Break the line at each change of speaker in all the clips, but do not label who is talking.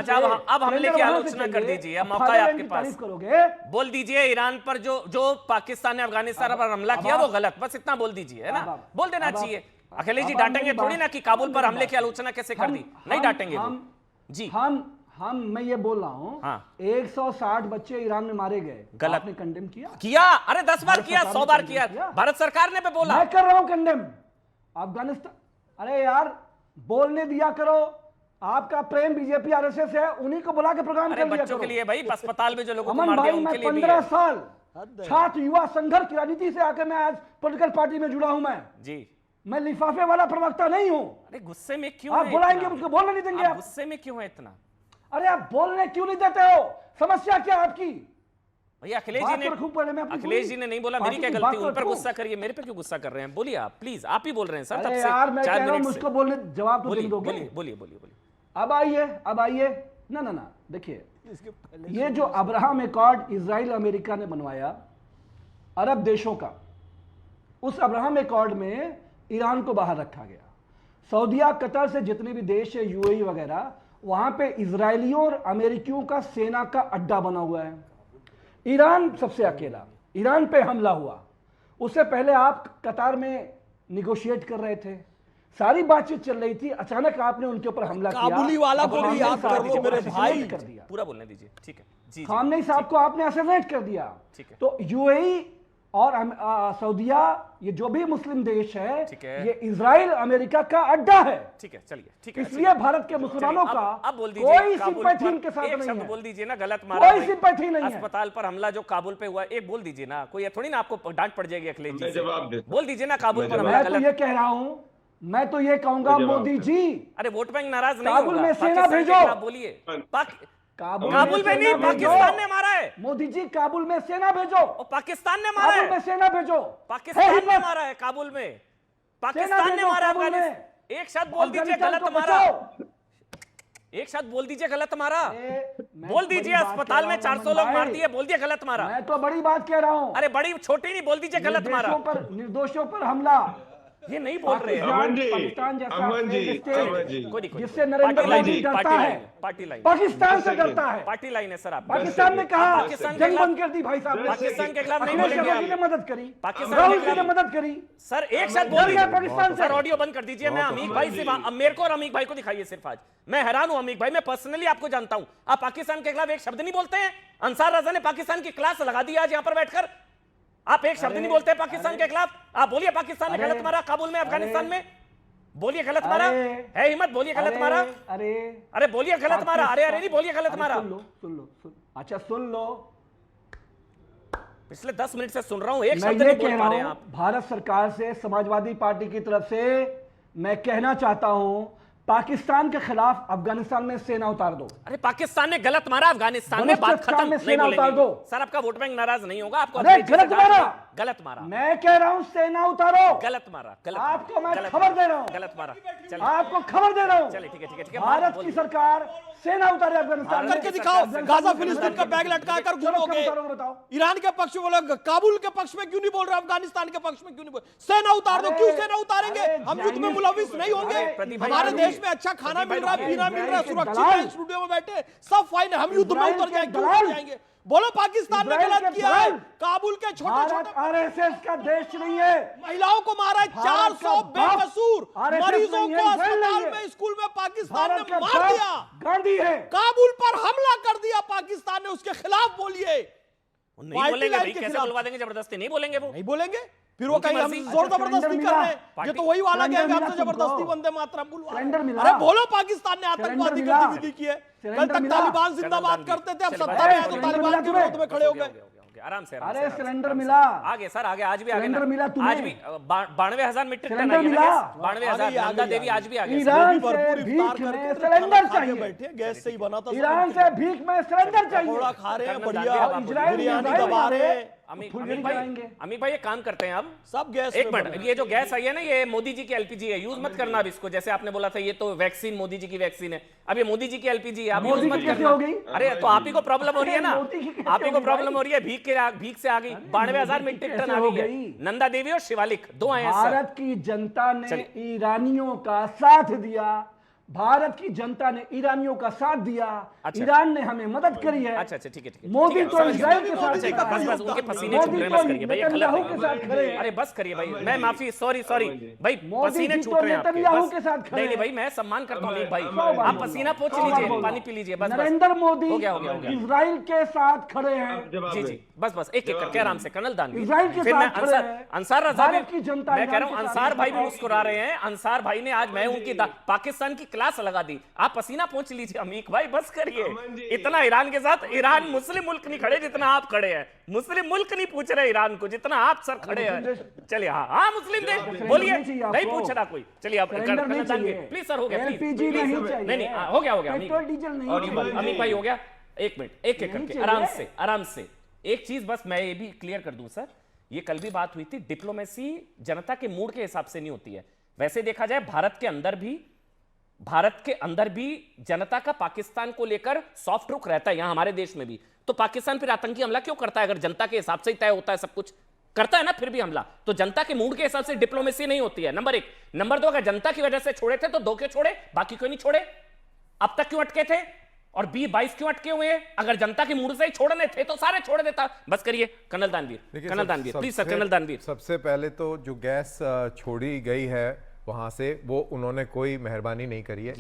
अच्छा अब हमले की आलोचना कर दीजिए, अब मौका है आपके पास,
करोगे
बोल दीजिए ईरान पर जो पाकिस्तान ने अफगानिस्तान पर हमला किया वो गलत, बस इतना बोल दीजिए, है ना, बोल देना चाहिए। अखिलेश जी डांटेंगे थोड़ी ना कि काबुल पर हमले की आलोचना कैसे कर दी, नहीं डांटेंगे जी।
मैं ये बोल रहा हूँ,
हाँ।
160 बच्चे ईरान में मारे गए,
गलत।
आपने कंडेम
किया, अरे 10 बार किया, 100 बार किया, भारत सरकार ने भी बोला।
मैं कर रहा हूं कंडेम। अफगानिस्तान, अरे यार बोलने दिया करो, आपका प्रेम बीजेपी आरएसएस है, उन्हीं को बुला के प्रोग्राम कर लिया
बच्चों के लिए भाई, अस्पताल में जो लोगों को
अमन
मार दिया
भाई,
उनके
मैं
लिए भी
15
है।
साल छात्र युवा संघर्ष की राजनीति से आकर मैं आज पॉलिटिकल पार्टी में जुड़ा हूं। मैं
जी,
मैं लिफाफे वाला प्रवक्ता नहीं हूं।
अरे गुस्से में क्यों
आप बुलाएंगे उसको बोलने नहीं देंगे, आप
गुस्से में क्यों है इतना?
अरे आप बोलने क्यों नहीं देते हो? समस्या क्या आपकी?
भैया अखिलेश जी ने नहीं बोला, मेरी क्या गलती, उन पर गुस्सा करिए, मेरे पे क्यों गुस्सा कर रहे हैं? बोलिए आप प्लीज, आप ही बोल रहे हैं सर,
अरे यार मैं कह रहा हूं मुझको बोलने जवाब तो दोगे।
बोलिए बोलिए।
अब आइए ना देखिए, ये जो अब्राहम एकॉर्ड इजराइल अमेरिका ने बनवाया अरब देशों का, उस अब्राहम एकॉर्ड में ईरान को बाहर रखा गया। सऊदीया, कतर से जितने भी देश है, यूएई वगैरह, वहां पे इजरायलियों और अमेरिकियों का सेना का अड्डा बना हुआ है। ईरान सबसे अकेला, ईरान पे हमला हुआ, उससे पहले आप कतार में निगोशिएट कर रहे थे, सारी बातचीत चल रही थी, अचानक आपने उनके ऊपर हमला किया।
काबुली वाला को भी याद कर लो मेरे भाई,
कर दिया,
पूरा बोलने दीजिए, ठीक है जी।
खामनेई साहब को आपने असैसिनेट कर दिया,
ठीक है।
तो यूएई और सऊदीया, ये जो भी मुस्लिम देश है, ये इजराइल अमेरिका का अड्डा है।
ठीक है, चलिए, ठीक है।
इसलिए भारत के मुसलमानों का
अब बोल दीजिए,
कोई सिंपैथी इनके साथ नहीं है।
बोल दीजिए ना, गलत मारा,
कोई सिंपैथी नहीं है।
अस्पताल पर हमला जो काबुल पे हुआ, एक बोल दीजिए ना, कोई थोड़ी ना आपको डांट पड़ जाएगी अखिलेश जी से, बोल दीजिए ना काबुल पर हमला गलत।
मैं तो ये कह रहा हूं, मैं तो ये कहूंगा मोदी जी,
अरे वोट बैंक नाराज नहीं होगा,
काबुल में सेना भेजो,
बोलिए।
काबुल
में नहीं, पाकिस्तान ने मारा है।
मोदी जी काबुल में सेना भेजो,
और पाकिस्तान ने मारा है,
काबुल में सेना भेजो,
पाकिस्तान ने मारा है काबुल में, पाकिस्तान ने मारा है। एक शब्द बोल दीजिए गलत मारा, एक शब्द बोल दीजिए गलत मारा, बोल दीजिए अस्पताल में 400 लोग मार दिए, बोल दिए गलत मारा।
मैं तो बड़ी बात कह रहा हूं।
अरे बड़ी छोटी नहीं, बोल दीजिए गलत मारा।
निर्दोषों पर हमला,
ये नहीं बोल रहे हैं।
पाकिस्तान जैसा जिससे नरेंद्र
पार्टी
मोदी डरता है,
पार्टी लाइन,
पाकिस्तान से डरता है।
पार्टी लाइन है सर। आप
पाकिस्तान ने कहा
पाकिस्तान
जंग बंद कर दी भाई साहब,
पाकिस्तान के खिलाफ नहीं
अखिलेश
बोलेंगे
यादव ने मदद करी,
पाकिस्तान
राहुल जी ने मदद करी।
सर एक साथ बोल
डर गया पाकिस्तान से।
सर ऑडियो बंद कर दीजिए। मैं अमीक भाई से, मेरे को और अमीक भाई को दिखाइए सिर्फ आज। मैं हैरान हूं अमीक भाई, मैं पर्सनली आपको जानता हूं, आप पाकिस्तान के खिलाफ एक शब्द नहीं बोलते हैं। अंसार रजा ने पाकिस्तान की क्लास लगा दी आज यहां पर बैठकर, आप एक शब्द नहीं बोलते हैं पाकिस्तान के खिलाफ। आप बोलिए पाकिस्तान ने गलत मारा काबुल में, अफगानिस्तान में, बोलिए गलत मारा है, हिम्मत बोलिए गलत मारा। अरे बोलिए गलत मारा, अरे नहीं बोलिए गलत मारा।
सुन लो, अच्छा सुन लो,
पिछले 10 मिनट से सुन रहा हूं, एक शब्द
मैं ये
नहीं बोल
कह
पा
रहा
रहे हैं
हूं,
आप।
भारत सरकार से, समाजवादी पार्टी की तरफ से मैं कहना चाहता हूं, पाकिस्तान के खिलाफ अफगानिस्तान में सेना उतार दो।
अरे पाकिस्तान ने गलत मारा अफगानिस्तान में, बात खत्म, नहीं बोलेंगे सर। आपका वोट बैंक नाराज नहीं होगा, आपको गलत मारा।
मैं कह रहा हूं सेना उतारो,
गलत मारा,
आपको मैं खबर दे रहा हूं,
गलत मारा,
आपको खबर दे रहा हूं।
चलिए ठीक है,
भारत की सरकार सेना उतारे अफगानिस्तान
करके दिखाओ, गाजा फिलिस्तीन का बैग लटका कर घूमोगे। ईरान के पक्ष में बोलो, काबुल के पक्ष में क्यों नहीं बोल रहे, अफगानिस्तान के पक्ष में क्यों नहीं बोल? सेना उतार दो। क्यों सेना उतारेंगे? हम युद्ध में मुलविस नहीं होंगे, हमारे देश में अच्छा खाना मिल रहा है, पीना मिल रहा है, सुरक्षित है, स्टूडियो में बैठे सब फाइन है, हम युद्ध में उतर जाएंगे। बोलो पाकिस्तान ने गलत किया है, काबुल के छोटे
आरएसएस का देश नहीं है,
महिलाओं को मारा है, 400 बेकसूर मरीजों को अस्पताल में, स्कूल में पाकिस्तान ने मार दिया।
गांधी है,
काबुल पर हमला कर दिया पाकिस्तान ने, उसके खिलाफ बोलिए।
नहीं बोलेंगे भाई, कैसे बुलवा देंगे जबरदस्ती? नहीं बोलेंगे, वो
नहीं बोलेंगे, फिर वो कहीं हम जोर जबरदस्ती कर रहे हैं। ये तो वही वाला गया, हमसे जबरदस्ती वंदे मातरम बुलवा। अरे बोलो पाकिस्तान ने आतंकवादी गतिविधि की है। कल तक तालिबान जिंदाबाद करते थे, अब सत्ता में है तो तालिबान के विरोध में खड़े हो गए।
आराम से,
अरे सिलेंडर मिला,
आगे सर, आगे, आज भी आगे,
सिलेंडर मिला तुम्हें,
आज भी 92,000 मीट्रिक टन
सिलेंडर मिला,
92,000। नंदा देवी आज भी आगे।
ईरान से भीख में सिलेंडर चाहिए,
बैठे गैस से ही बना था।
ईरान से भीख में सिलेंडर चाहिए,
थोड़ा खा रहे हैं, बढ़िया बिरयानी दबा रहे हैं।
अमीक भाई एक काम करते हैं, अब
सब गैस,
एक मिनट, ये जो गैस आई है ना, ये मोदी जी की एलपीजी है, यूज मत करना अब इसको। जैसे आपने बोला था ये तो वैक्सीन मोदी जी की वैक्सीन है, अब ये मोदी जी की एलपीजी है, आप यूज मत करना। अरे तो आप ही को प्रॉब्लम हो रही है ना, आप ही को प्रॉब्लम हो रही है, भीख से आ गई, 92,000 मीट्रिक टन आ गई है। नंदा देवी और शिवालिक 2 आए हैं।
भारत की जनता ने ईरानियों का साथ दिया, भारत की जनता ने ईरानियों का साथ दिया,
अच्छा।
ईरान ने हमें मदद करी है।
अच्छा ठीक है
मोदी
ठीक है,
तो
समझ
इजराइल
गया।
के साथ
अच्छा,
खड़ा है।
बस उनके पसीने
मोदी
छूट रहे हैं,
तो
बस करिए भाई, ये गलत
नेतन्याहू
है।
के साथ खड़े हैं।
अरे बस करिए भाई, मैं माफी, सॉरी भाई,
मोदी
पसीने
जी
छूट
तो
रहे हैं आपके,
नेतन्याहू
बस।
के साथ खड़े
नहीं
हैं।
भाई, मैं सम्मान करता हूँ अमीक भाई,
बार
आप
बोल
पसीना
रहा
पोंछ
हूँ।
लीजिए,
बोल
पानी
रहा
पी
हूँ।
लीजिए, बस
नरेंद्र मोदी
हो गया।
इजराइल के साथ खड़े हैं।
जी बस एक एक करके आराम से। कर्नल दानवीर,
इजराइल के
फिर मैं
साथ खड़े हैं।
अंसार रजा
भारत की जनता
मैं कह रहा हूं
ईरान के
अंसार
साथ
भाई भी
खड़ी है।
मुस्कुरा रहे हैं। अंसार भाई ने आज मैं उनकी पाकिस्तान की क्लास लगा दी। आप पसीना पोंछ लीजिए अमीक भाई, बस करिए। इतना ईरान के साथ, ईरान मुस्लिम मुल्क नहीं खड़े जितना आप खड़े हैं, मुस्लिम मुल्क नहीं पूछ रहे ईरान को जितना आप सर खड़े हैं। चलिए हाँ मुस्लिम देश बोलिए, नहीं पूछ रहा कोई। चलिए आप प्लीज सर, हो गया
एलपीजी नहीं चाहिए।
नहीं हो गया
पेट्रोल डीजल नहीं
अमीक
चाहिए।
भाई, हो गया। एक मिनट, एक एक
नहीं
करके
चाहिए।
आराम से। एक चीज बस मैं ये भी क्लियर कर दूं सर, ये कल भी बात हुई थी, डिप्लोमेसी जनता के मूड के हिसाब से नहीं होती है। वैसे देखा जाए भारत के अंदर भी जनता का पाकिस्तान को लेकर सॉफ्ट रुख रहता है, यहां हमारे देश में भी। तो पाकिस्तान फिर आतंकी हमला क्यों करता है? अगर जनता के हिसाब से ही तय होता है सब कुछ, करता है ना फिर भी हमला। तो जनता के मूड के हिसाब से डिप्लोमेसी नहीं होती है, नंबर एक। नंबर दो, अगर जनता की वजह से छोड़े थे तो दो क्यों छोड़े, बाकी क्यों नहीं छोड़े? अब तक क्यों अटके थे? और 22 क्यों अटके हुए हैं? अगर जनता के मूड से ही छोड़ने थे तो सारे छोड़ देता। बस करिए कर्नल दानवीर, प्लीज सर, कर्नल दानवीर।
सबसे पहले तो जो गैस छोड़ी गई है वहां से, वो उन्होंने कोई मेहरबानी नहीं करी है।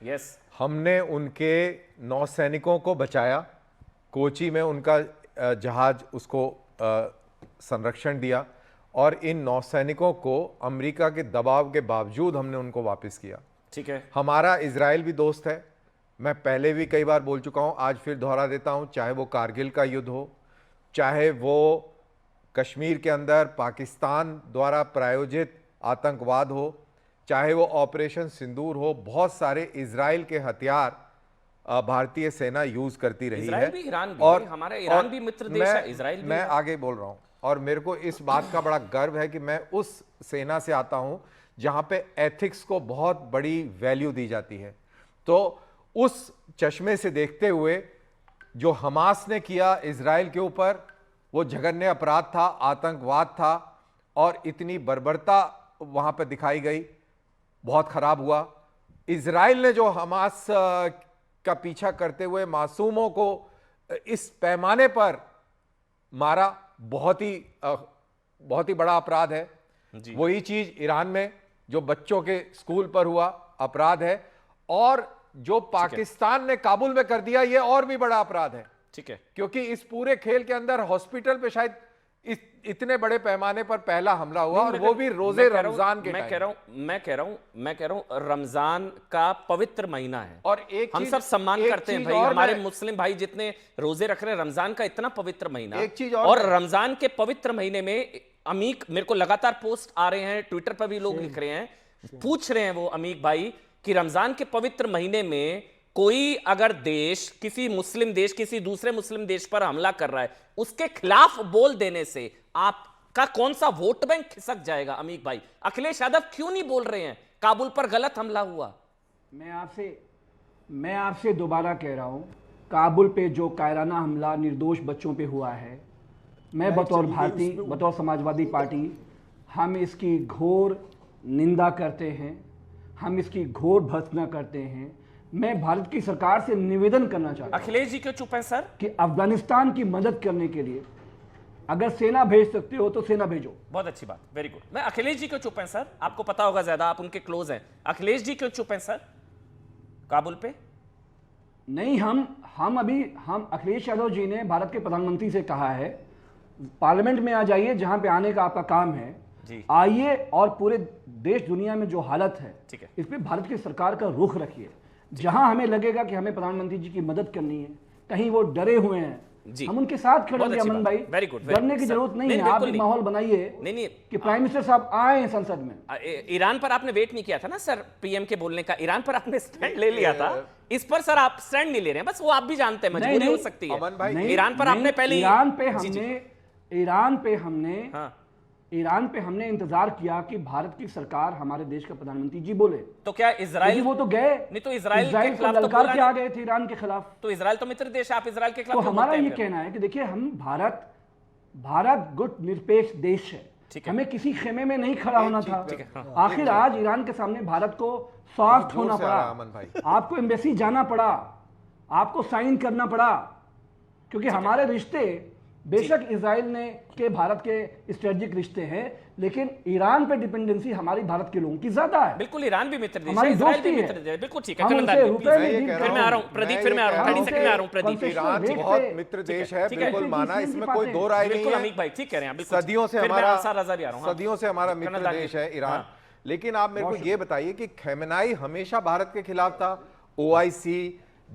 यस
हमने उनके नौसैनिकों को बचाया, कोची में उनका जहाज उसको संरक्षण दिया, और इन नौसैनिकों को अमेरिका के दबाव के बावजूद हमने उनको वापस किया।
ठीक है,
हमारा इजराइल भी दोस्त है, मैं पहले भी कई बार बोल चुका हूं, आज फिर दोहरा देता हूं। चाहे वो कारगिल का युद्ध हो, चाहे वो कश्मीर के अंदर पाकिस्तान द्वारा प्रायोजित आतंकवाद हो, चाहे वो ऑपरेशन सिंदूर हो, बहुत सारे इजराइल के हथियार भारतीय सेना यूज करती रही है।
भी ईरान भी, और हमारा ईरान भी मित्र देश है, इजराइल भी
मैं आगे बोल रहा हूं, और मेरे को इस बात का बड़ा गर्व है कि मैं उस सेना से आता हूं जहां पे एथिक्स को बहुत बड़ी वैल्यू दी जाती है। तो उस चश्मे से देखते हुए जो हमास ने किया इजराइल के ऊपर, वो जघन्य अपराध था, आतंकवाद था, और इतनी बर्बरता वहां पर दिखाई गई, बहुत खराब हुआ। इजराइल ने जो हमास का पीछा करते हुए मासूमों को इस पैमाने पर मारा, बहुत ही बड़ा अपराध है। वही चीज ईरान में जो बच्चों के स्कूल पर हुआ अपराध है, और जो पाकिस्तान ने काबुल में कर दिया, यह और भी बड़ा अपराध है।
ठीक है,
क्योंकि इस पूरे खेल के अंदर हॉस्पिटल पे शायद इतने बड़े पैमाने पर पहला हमला हुआ, और वो भी रोजे रमजान के
मैं कह रहा हूं रमजान का पवित्र महीना है,
और एक
हम सब सम्मान करते हैं भाई, हमारे मुस्लिम भाई जितने रोजे रख रहे हैं, रमजान का इतना पवित्र महीना।
एक चीज
और रमजान के पवित्र महीने में अमीक, मेरे को लगातार पोस्ट आ रहे हैं, ट्विटर पर भी लोग लिख रहे हैं, पूछ रहे हैं वो अमीक भाई कि रमजान के पवित्र महीने में कोई अगर देश, किसी मुस्लिम देश किसी दूसरे मुस्लिम देश पर हमला कर रहा है, उसके खिलाफ बोल देने से आपका कौन सा वोट बैंक खिसक जाएगा? अमीक भाई, अखिलेश यादव क्यों नहीं बोल रहे हैं काबुल पर गलत हमला हुआ?
मैं आपसे दोबारा कह रहा हूं, काबुल पे जो कायराना हमला निर्दोष बच्चों पे हुआ है, मैं बतौर भारतीय, बतौर समाजवादी पार्टी, हम इसकी घोर निंदा करते हैं, हम इसकी घोर भर्त्सना करते हैं। मैं भारत की सरकार से निवेदन करना चाहता हूं,
अखिलेश जी क्यों चुप हैं सर?
कि अफगानिस्तान की मदद करने के लिए अगर सेना भेज सकते हो तो सेना भेजो।
बहुत अच्छी बात, वेरी गुड। मैं अखिलेश जी क्यों चुप हैं सर? आपको पता होगा ज्यादा, आप उनके क्लोज हैं। अखिलेश जी क्यों चुप हैं सर काबुल पे?
नहीं, हम अखिलेश यादव जी ने भारत के प्रधानमंत्री से कहा है, पार्लियामेंट में आ जाइए, जहां पे आने का आपका काम है, आइए, और पूरे देश दुनिया में जो हालत है इस पे भारत की सरकार का रुख रखिए। जहां हमें लगेगा कि हमें प्रधानमंत्री जी की मदद करनी है, कहीं वो डरे हुए हैं, हम उनके साथ खड़े हैं। अमन भाई, डरने की जरूरत नहीं है, आप एक माहौल बनाइए कि प्राइम मिनिस्टर साहब आए संसद में।
ईरान पर आपने वेट नहीं किया था ना सर पीएम के बोलने का, ईरान पर आपने स्टैंड ले लिया था, इस पर सर आप स्टैंड नहीं ले रहे हैं, बस वो आप भी जानते हैं मजबूरी हो सकती है। ईरान पर आपने पहले
ईरान पे हमने इंतजार किया कि भारत की सरकार, हमारे देश का प्रधानमंत्री जी बोले,
तो क्या इजराइल,
वो तो गए
नहीं, तो इजराइल के खिलाफ
तो ललकार के आ गए थे ईरान के खिलाफ।
तो इजराइल तो मित्र देश है, आप इजराइल के खिलाफ
तो हमारा ये कहना है कि देखिए, हम भारत गुट निरपेक्ष देश है,
ठीक है।
हमें किसी खेमे में नहीं खड़ा होना था।
ठीक है, हाँ।
आखिर आज ईरान के सामने भारत को सॉफ्ट
जोर
होना
से आ रहा है अमन
पड़ा,
भाई।
आपको एम्बेसी जाना पड़ा, आपको साइन करना पड़ा, क्योंकि हमारे रिश्ते बेशक इजराइल ने के भारत के स्ट्रेटेजिक रिश्ते हैं, लेकिन ईरान पे डिपेंडेंसी हमारी भारत के लोगों की ज्यादा है।
बिल्कुल, ईरान भी मित्र देश है,
हमारी
इजराइल भी
दोस्ती है।
मित्र देश है, बिल्कुल ठीक है।
हम
कर्नल
उनसे
दानवी,
रुपए
please,
में डील
फिर मैं आ रहा हूँ प्रदीप, फिर मैं आ रहा हूँ, 30 सेकंड में आ रहा हूँ प्रदीप।
ईरान
रेट
बहुत
पे-
मित्र देश है,
ठीक है।
बिल्कुल माना,
ठीक है।
इसमें कोई दो राय नहीं
बिल्कुल
है।
अमीक भाई ठीक कह रहे हैं, बिल्कुल
सदियों से
फिर मैं
हमारा
अंसार रजा भी आ रहा हूँ, हाँ।
सदियों से हमारा
कर्नल
मित्र
दानवी,
देश है ईरान।
हाँ।
लेकिन आप मेरे को ये बताइए कि खैमेनाई हमेशा भारत के खिलाफ था। OIC,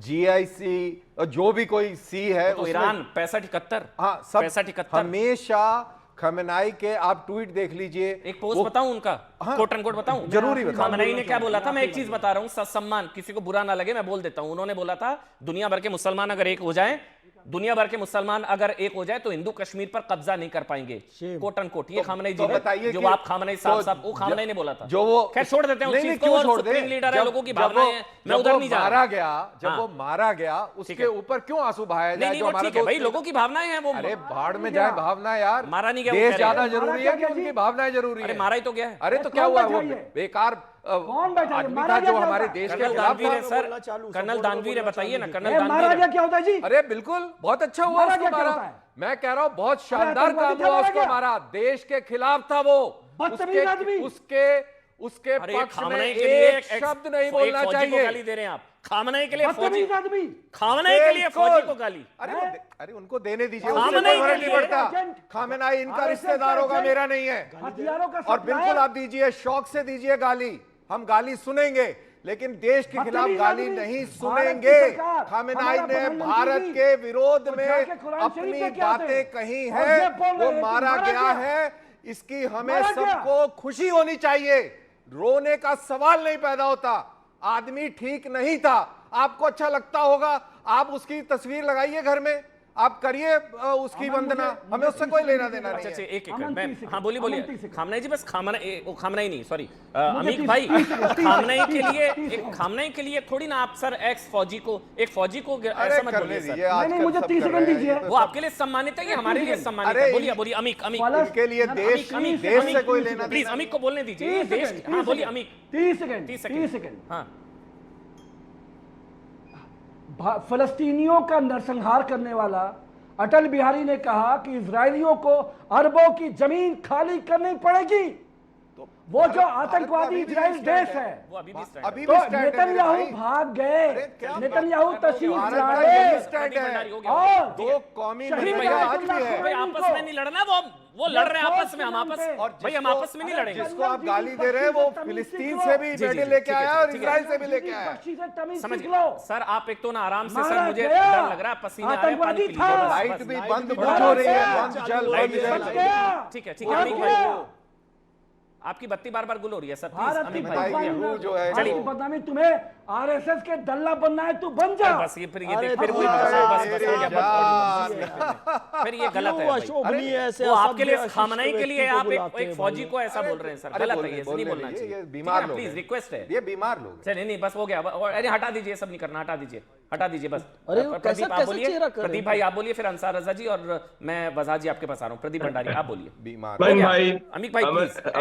GIC और जो भी कोई सी है
तो
उसमें-
ईरान 65-71,
हाँ सब
65-71
हमेशा खमेनाई के आप ट्वीट देख लीजिए।
एक पोस्ट बताऊं उनका,
हाँ,
कोट अनकोट बताऊं,
जरूरी बताओ।
खामनेई ने क्या बोला था, मैं एक चीज बता रहा हूं, सत्सम्मान, किसी को बुरा ना लगे मैं बोल देता हूं। उन्होंने बोला था दुनिया भर के मुसलमान अगर एक हो जाएं, दुनिया भर के मुसलमान अगर एक हो जाए तो हिंदू कश्मीर पर कब्जा नहीं कर पाएंगे, कोट अनकोट। ये खामनेई जी
तो
ने,
बताइए
जो
कि-
आप खामनेई साहब
तो
साहब वो खामनेई ने बोला था।
जो वो
खैर छोड़ देते हैं उस
नहीं,
चीज
नहीं,
को,
क्यों
और
छोड़ दें?
सुप्रीम लीडर है,
जब-
लोगों की
जब
भावनाएं
वो-
हैं, मैं
जब
उधर
वो
नहीं जा
मारा
रहा।
गया, जब
हाँ।
वो मारा गया,
ठीक
उसके
है।
ऊपर क्यों आंसू बहाया
नहीं
जाए?
नहीं
जो
वो
हमारा
ठीक है भाई,
दोस्त-
लोगों की भावनाएं हैं वो।
अरे भाड़ में जाए भावना यार,
मारा नहीं गया, वो
देश
कह रहे
ज्यादा
हैं।
जरूरी
मारा
है
क्या
कि
गया
उनकी
जी?
भावनाएं जरूरी
अरे
है?
मारा ही तो गया है।
अरे तो
कौन
क्या हुआ, वो
बैठा है?
बेकार
कौन बैठा है?
आदमी
मारा
था
गया
जो
क्या
हमारे
होता है?
देश के
कर्नल
खिलाफ
दानवीर है
था।
सर,
बोलना चालू,
कर्नल
सब
दानवीर है,
बोलना
बताइए ना,
चालू
कर्नल
ए, मारा
दानवीर
गया
है।
क्या होता है जी?
अरे बिल्कुल बहुत अच्छा हुआ
मारा
उसको
गया क्या
मारा।
होता है?
मैं कह रहा हूँ बहुत शानदार
आतंकवादी
काम
क्या
हुआ
मारा
उसको
गया?
मारा, देश के खिलाफ था वो।
बदतमीज आदमी।
उसके
अरे
पक्ष में
खामनेई के लिए
एक शब्द नहीं बोलना
फौजी को
चाहिए।
गाली दे रहे हैं आप, खामनेई के लिए फौजी,
बदतमीज आदमी।
खामनेई के लिए
बिल्कुल।
फौजी को गाली।
अरे उनको देने दीजिए,
खामनेई
उससे कोई
के
फर्क
लिए
नहीं पड़ता।
एजेंट,
खामेनाई इनका
RSS
रिश्तेदार होगा,
एजेंट,
मेरा नहीं है।
हथियारों का
और बिल्कुल
सप्लायर।
आप दीजिए, शौक से दीजिए गाली, हम गाली सुनेंगे, लेकिन देश के खिलाफ
बदतमीज
गाली
आदमी।
नहीं
भारत की
सुनेंगे।
सरकार,
खामेनाई
हमारा
ने
प्रधानमंत्री
भारत
जी,
के विरोध
वो
में
जाके कुरान शरीफ
अपनी
में क्या थे?
बातें कही
और
है,
ये बोल रहे
वो
हैं कि
मारा
मारा
गया
गया।
है। इसकी हमें
मारा गया।
सबको खुशी होनी चाहिए, रोने का सवाल नहीं पैदा होता। आदमी ठीक नहीं था, आपको अच्छा लगता होगा, आप उसकी तस्वीर लगाइए घर में, आप करिए उसकी वंदना, हमें उससे कोई लेना देना नहीं
अच्छा
है।
एक एक
अमन
मैं
30 सेकंड,
हाँ बोलिए बोलिए।
अमन 30 सेकंड।
खामनेई जी बस खामनेई नहीं, सॉरी अमीक
30
भाई,
30 सेकंड,
खामनेई के
30
लिए
सेकंड।
एक खामनेई के लिए थोड़ी ना आप सर एक्स फौजी को, एक फौजी को
अरे
ऐसा मत
करने
बोलिए
दीजिए,
सर।
आजकल
नहीं, मुझे
सब
30
कर
सेकंड
रहे हैं,
दीजिए।
ये तो
वो
सब-
आपके लिए सम्मानित है, ये हमारे लिए सम्मानित
अरे
है। बोलिए बोलिए अमीक अमीक
वाला-
इनके लिए देश
अमीक,
देश से
अमीक,
कोई
अमीक,
लेना
प्लीज
देना
अमीक को बोलने दीजिए।
30
देश
सेकंड,
हाँ बोलिए
30
अमीक।
30 सेकंड,
30
30 सेकंड।
हाँ
फलस्तीनियों का नरसंहार करने वाला अटल बिहारी ने कहा कि इजरायलियों को अरबों की जमीन खाली करनी पड़ेगी। वो जो आतंकवादी इजराइल देश है,
वो अभी भी stand
अभी
है।
भी
तो
स्टैंड है मेरे
नेतन्याहू
भाई।
भाग गए,
अरे क्या
नेतन्याहू तशरीफ
भारत का
लाए
यही स्टैंड
प्रदीप
है।
भंडारी हो गया।
और
दो कौमी
शहीद
लड़ाई
आयतुल्लाह
आज भी है।
भाई आपस में नहीं लड़ना, वो लड़ रहे हैं आपस में, हम आपस
और
भाई हम
जिसको-
आपस में नहीं लड़ेंगे।
जिसको आप गाली दे रहे हैं वो फिलिस्तीन से भी
जी,
मेडल
जी,
लेके
ठीक है,
आया और
ठीक है।
इजराइल से भी लेके आया।
समझ
समझ लो
सर, आप एक तो ना आराम से सर,
मारा
मुझे
गया।
डर लग रहा है, पसीने आ रहे हैं, पानी
आतंकवादी
पी
था।
लीजिए बस,
लाइट
बस।
भी
लाइट
बंद
भी
बहुत हो रही है,
बंद
बंद
है।
जल
लाइट
बंद
भी
जल।
बंद
गया।
ठीक है
भाग
अमीक
गया।
भाई, आपकी बत्ती बार बार गुल हो रही है सर, प्लीज
भारत की
अमीक
बताइए,
भाई।
वो जो है
भारत की बदनामी, तुम्हें आरएसएस के दल्ला बनना है, तू बन जा।
बस ये फिर ये
अरे
देख, फिर
तो
वही
यार,
बस हो गया,
मेरे
बस, फिर ये गलत है
क्यों
भाई।
अशोभनीय ऐसे
वो आपके लिए
असभ्य
खामनेई के
अशिष्ट
लिए
व्यक्ति
आप
को बुलाते
एक
हैं
फौजी
भाई।
को ऐसा बोल रहे हैं सर,
अरे
गलत है,
बोलने-
ये ऐसे नहीं
बोलने
बोलना
दीजिए,
चाहिए।
ये बीमार लोग
प्लीज
हैं।
रिक्वेस्ट है।
ये बीमार लोग हैं।
चलिए नहीं बस हो गया, अरे हटा दीजिए, ये सब नहीं करना, हटा दीजिए, हटा दीजिए बस।
अरे वो
प्रदीप
कैसा-
आप
कैसा
बोलिए,
चेहरा कर रहे
प्रदीप
हैं?
भाई आप बोलिए, फिर अंसार रजा जी, और मैं वज़ा जी आपके पास आ रहा हूँ। प्रदीप भंडारी आप बोलिए।
बीमार
हो
भाई
गया?
भाई
अमीक भाई
अमन-
प्लीज